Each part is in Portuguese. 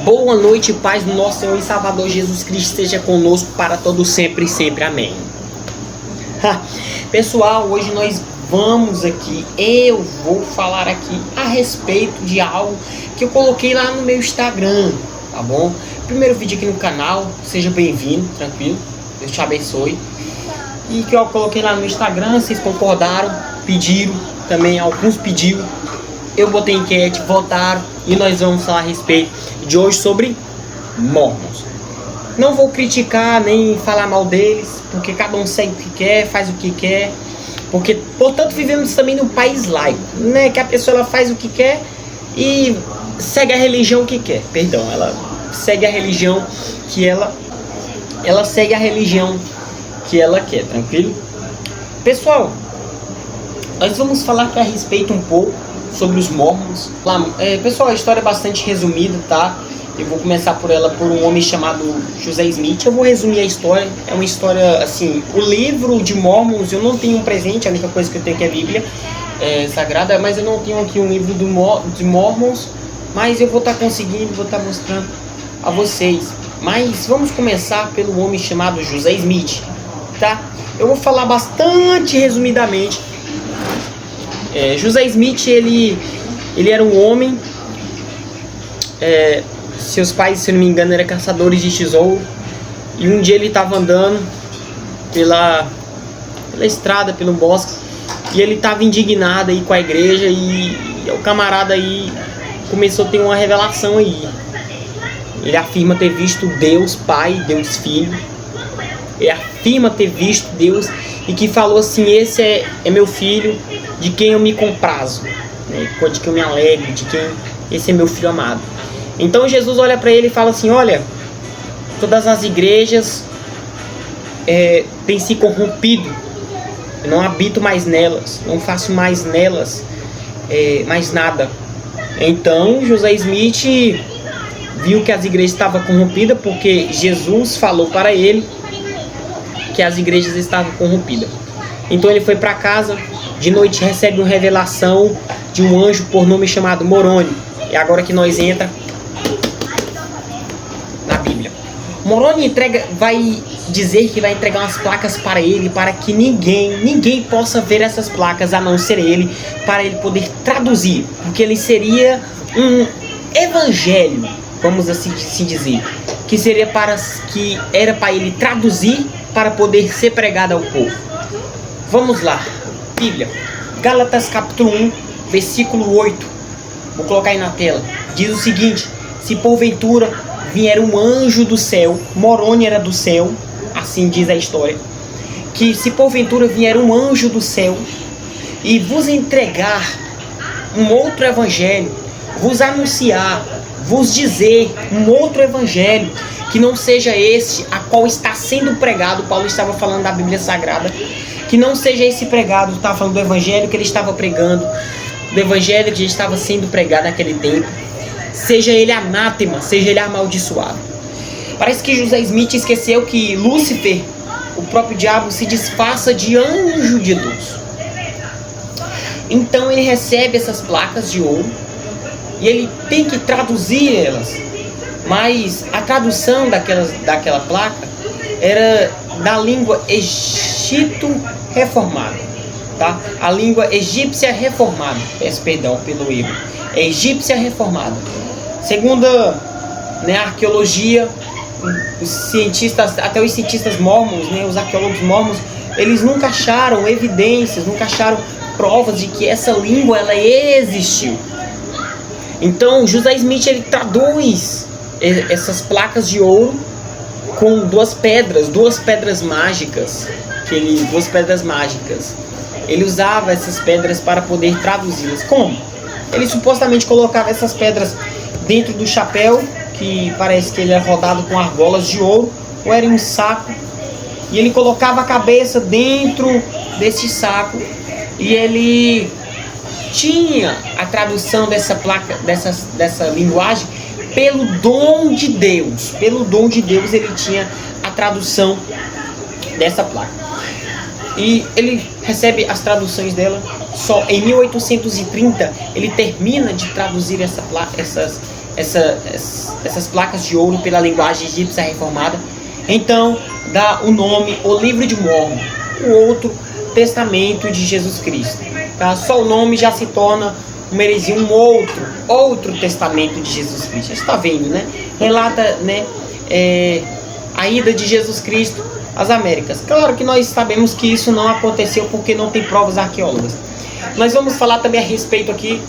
Boa noite, paz do nosso Senhor e Salvador Jesus Cristo esteja conosco para todo sempre e sempre. Amém. Pessoal, hoje nós eu vou falar aqui a respeito de algo que eu coloquei lá no meu Instagram, tá bom? Primeiro vídeo aqui no canal, seja bem-vindo, tranquilo, Deus te abençoe. E que eu coloquei lá no Instagram, vocês concordaram, pediram, também alguns pediram. Eu botei enquete, votaram e nós vamos falar a respeito de hoje sobre mormons. Não vou criticar nem falar mal deles, porque cada um segue o que quer, faz o que quer. Porque, portanto, vivemos também num país laico, né? Que a pessoa ela faz o que quer e segue a religião que quer. Perdão, ela segue a religião que ela segue a religião que ela quer, tranquilo? Pessoal, nós vamos falar aqui a respeito um pouco sobre os mormons. Pessoal, a história é bastante resumida, tá? Eu vou começar por um homem chamado José Smith. Eu vou resumir a história. É uma história, assim, o livro de Mormons, eu não tenho um presente, a única coisa que eu tenho aqui é a Bíblia Sagrada, mas eu não tenho aqui um livro de Mormons, mas eu vou estar conseguindo, vou estar mostrando a vocês. Mas vamos começar pelo homem chamado José Smith, tá? Eu vou falar bastante resumidamente. José Smith, ele era um homem, seus pais, se não me engano, eram caçadores de tesouro, e um dia ele estava andando pela estrada, pelo bosque, e ele estava indignado aí com a igreja, e o camarada aí começou a ter uma revelação aí. Ele afirma ter visto Deus Pai, Deus Filho. Ele afirma ter visto Deus e que falou assim: esse é meu filho, de quem eu me comprazo, né? De quem eu me alegro, esse é meu filho amado. Então Jesus olha para ele e fala assim: olha, todas as igrejas têm se corrompido, eu não habito mais nelas, não faço mais nelas mais nada. Então José Smith viu que as igrejas estavam corrompidas, porque Jesus falou para ele que as igrejas estavam corrompidas. Então ele foi para casa, de noite recebe uma revelação de um anjo por nome chamado Moroni. É agora que nós entra na Bíblia. Moroni vai dizer que vai entregar umas placas para ele, para que ninguém possa ver essas placas a não ser ele, para ele poder traduzir, porque ele seria um evangelho, vamos assim dizer, que era para ele traduzir para poder ser pregado ao povo. Vamos lá, Bíblia, Gálatas capítulo 1, versículo 8, vou colocar aí na tela, diz o seguinte: se porventura vier um anjo do céu, Moroni era do céu, assim diz a história, que se porventura vier um anjo do céu e vos entregar um outro evangelho, vos anunciar, vos dizer um outro evangelho, que não seja este a qual está sendo pregado, Paulo estava falando da Bíblia Sagrada, que não seja esse pregado, estava falando do evangelho que ele estava pregando, do evangelho que estava sendo pregado naquele tempo, seja ele anátema, seja ele amaldiçoado. Parece que José Smith esqueceu que Lúcifer, o próprio diabo, se disfarça de anjo de luz. Então ele recebe essas placas de ouro e ele tem que traduzir elas. Mas a tradução daquela placa era da língua egito-reformada, tá? A língua egípcia reformada. Peço perdão pelo erro. É egípcia reformada. Segundo a arqueologia, os cientistas, até os cientistas mormons, né, os arqueólogos mormons, eles nunca acharam evidências, nunca acharam provas de que essa língua ela existiu. Então José Smith ele traduz essas placas de ouro com duas pedras mágicas, Ele usava essas pedras para poder traduzi-las. Como? Ele supostamente colocava essas pedras dentro do chapéu, que parece que ele era rodado com argolas de ouro, ou era em um saco, e ele colocava a cabeça dentro desse saco, e ele tinha a tradução dessa placa, dessa linguagem, pelo dom de Deus. Pelo dom de Deus ele tinha a tradução dessa placa. E ele recebe as traduções dela. Só em 1830 ele termina de traduzir essas essas placas de ouro pela linguagem egípcia reformada. Então dá o nome O Livro de Mórmon, o outro testamento de Jesus Cristo. Tá? Só o nome já se torna uma heresia, um outro testamento de Jesus Cristo. Você está vendo, né? Relata, né, a ida de Jesus Cristo às Américas. Claro que nós sabemos que isso não aconteceu porque não tem provas arqueológicas. Nós vamos falar também a respeito aqui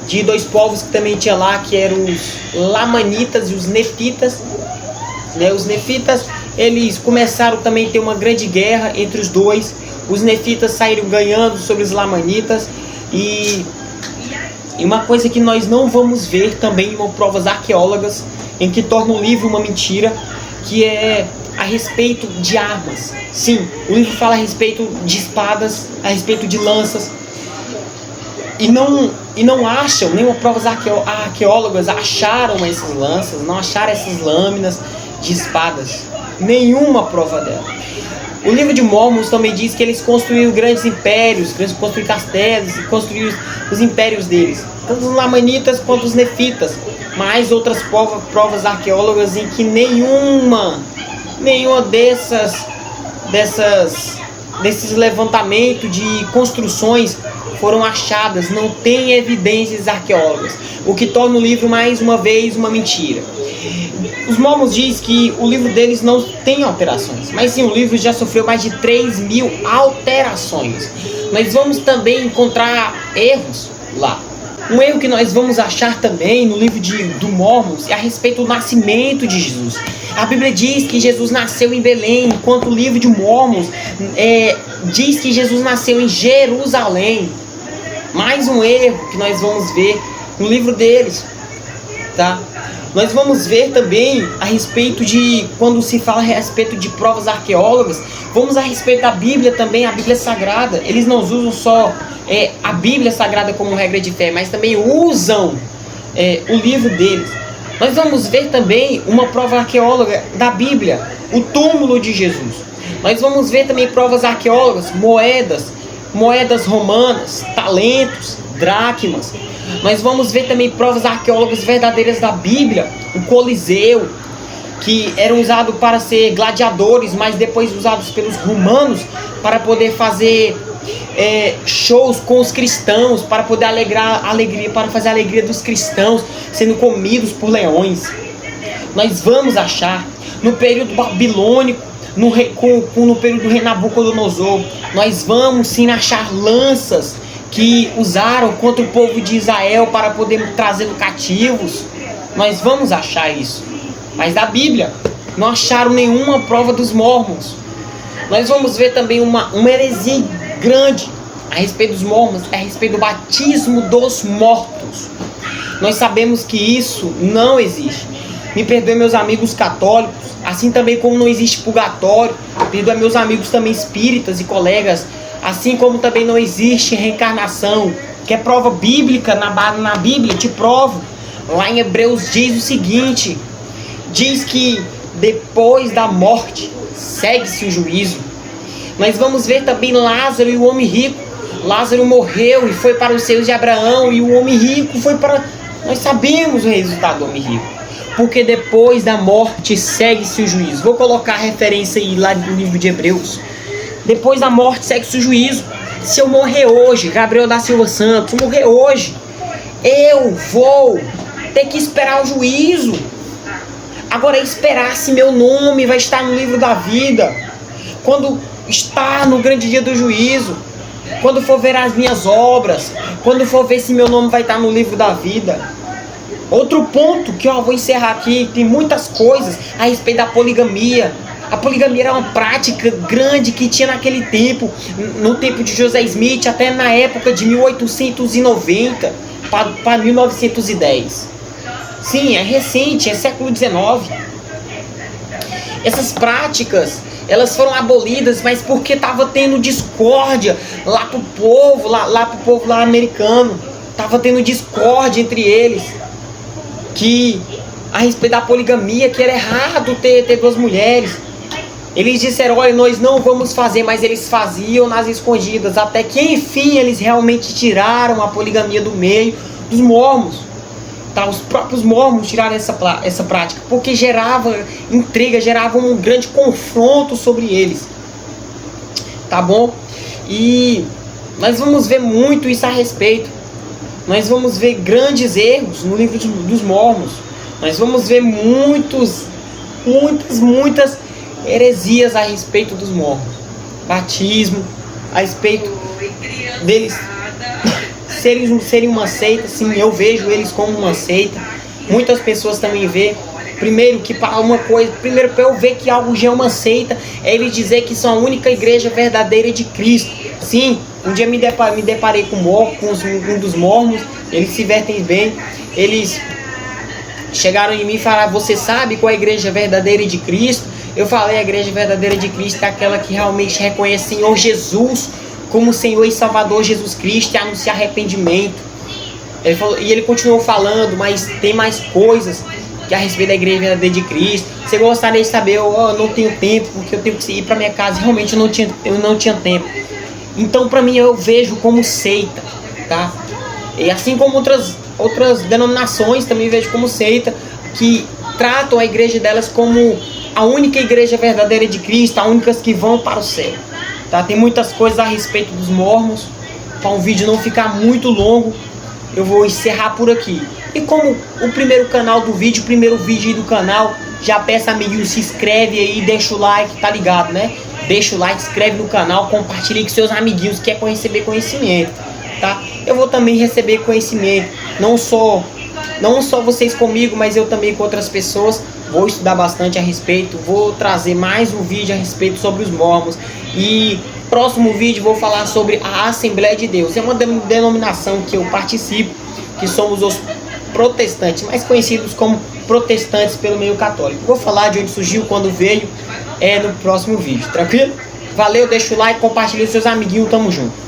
de dois povos que também tinha lá, que eram os Lamanitas e os Nefitas. Né? Os Nefitas, eles começaram também a ter uma grande guerra entre os dois. Os Nefitas saíram ganhando sobre os Lamanitas. E uma coisa que nós não vamos ver também em provas arqueológicas, em que torna o livro uma mentira, que é a respeito de armas. Sim, o livro fala a respeito de espadas, a respeito de lanças. E não acham, nenhuma provas arqueólogas acharam essas lanças, não acharam essas lâminas de espadas. Nenhuma prova dela. O livro de Mórmon também diz que eles construíram grandes impérios, construíram castelos, construíram os impérios deles. Tanto os Lamanitas quanto os Nefitas. Mais outras provas arqueólogas em que nenhuma desses levantamentos de construções foram achadas, não tem evidências arqueológicas, o que torna o livro mais uma vez uma mentira. Os Mormons dizem que o livro deles não tem alterações, mas sim, o livro já sofreu mais de 3.000 alterações. Nós vamos também encontrar erros lá. Um erro que nós vamos achar também no livro do Mormons é a respeito do nascimento de Jesus. A Bíblia diz que Jesus nasceu em Belém, enquanto o livro de Mormons diz que Jesus nasceu em Jerusalém. Mais um erro que nós vamos ver no livro deles, tá? Nós vamos ver também a respeito de, quando se fala a respeito de provas arqueólogas, vamos a respeito da Bíblia também, a Bíblia Sagrada. Eles não usam só a Bíblia Sagrada como regra de fé, mas também usam o livro deles. Nós vamos ver também uma prova arqueóloga da Bíblia, o túmulo de Jesus. Nós vamos ver também provas arqueólogas, moedas romanas, talentos, dracmas. Nós vamos ver também provas arqueólogas verdadeiras da Bíblia, o Coliseu, que eram usados para ser gladiadores, mas depois usados pelos romanos para poder fazer shows com os cristãos, para poder para fazer a alegria dos cristãos sendo comidos por leões. Nós vamos achar no período babilônico, no período do rei Nabucodonosor, nós vamos sim achar lanças que usaram contra o povo de Israel para poder trazê-lo cativos. Nós vamos achar isso. Mas da Bíblia não acharam nenhuma prova dos Mormons. Nós vamos ver também uma heresia grande a respeito dos Mormons, a respeito do batismo dos mortos. Nós sabemos que isso não existe. Me perdoem, meus amigos católicos, assim também como não existe purgatório. Perdoem, meus amigos também espíritas e colegas, assim como também não existe reencarnação, que é prova bíblica. Na Bíblia te provo. Lá em Hebreus diz o seguinte: diz que depois da morte segue-se o juízo. Nós vamos ver também Lázaro e o homem rico. Lázaro morreu e foi para os seios de Abraão, e o homem rico foi para... Nós sabemos o resultado do homem rico, porque depois da morte segue-se o juízo. Vou colocar a referência aí lá no livro de Hebreus. Depois da morte segue-se o juízo. Se eu morrer hoje, Gabriel da Silva Santos, se eu morrer hoje, eu vou ter que esperar o juízo. Agora, esperar se meu nome vai estar no livro da vida, quando está no grande dia do juízo, quando for ver as minhas obras, quando for ver se meu nome vai estar no livro da vida. Outro ponto que eu vou encerrar aqui, tem muitas coisas a respeito da poligamia. A poligamia era uma prática grande que tinha naquele tempo, no tempo de José Smith, até na época de 1890 para 1910. Sim, é recente, é século XIX. Essas práticas, elas foram abolidas, mas porque estava tendo discórdia lá pro povo lá americano. Estava tendo discórdia entre eles, que a respeito da poligamia, que era errado ter duas mulheres. Eles disseram: olha, nós não vamos fazer, mas eles faziam nas escondidas, até que enfim eles realmente tiraram a poligamia do meio dos mormons. Tá? Os próprios mormons tiraram essa prática, porque gerava intriga, gerava um grande confronto sobre eles. Tá bom? E nós vamos ver muito isso a respeito. Nós vamos ver grandes erros no livro dos mormons. Nós vamos ver muitas heresias a respeito dos mormons. Batismo, a respeito deles serem uma seita. Sim, eu vejo eles como uma seita. Muitas pessoas também veem. Primeiro, para eu ver que algo já é uma seita, é ele dizer que são a única igreja verdadeira de Cristo. Sim, um dia me deparei com um dos mormons. Eles se vestem bem. Eles chegaram em mim e falaram: você sabe qual é a igreja verdadeira de Cristo? Eu falei: a igreja verdadeira de Cristo é aquela que realmente reconhece o Senhor Jesus como Senhor e Salvador Jesus Cristo e anuncia arrependimento. Ele continuou falando, mas tem mais coisas que a respeito da igreja verdadeira de Cristo. Você gostaria de saber? Eu não tenho tempo, porque eu tenho que ir para minha casa. Realmente eu não tinha tempo. Então, para mim, eu vejo como seita, tá? E assim como outras denominações, também vejo como seita, que tratam a igreja delas como a única igreja verdadeira de Cristo, a única que vão para o céu. Tá? Tem muitas coisas a respeito dos mormons. Para um vídeo não ficar muito longo, eu vou encerrar por aqui. E como o primeiro vídeo aí do canal, já peço, amiguinho, se inscreve aí, deixa o like, tá ligado, né? Deixa o like, se inscreve no canal, compartilha com seus amiguinhos que querem receber conhecimento, tá? Eu vou também receber conhecimento, não só vocês comigo, mas eu também com outras pessoas. Vou estudar bastante a respeito, vou trazer mais um vídeo a respeito sobre os mormons. E próximo vídeo vou falar sobre a Assembleia de Deus. É uma denominação que eu participo, que somos os protestantes, mais conhecidos como protestantes pelo meio católico. Vou falar de onde surgiu, quando veio, no próximo vídeo, tranquilo? Valeu, deixa o like, compartilha com seus amiguinhos, tamo junto.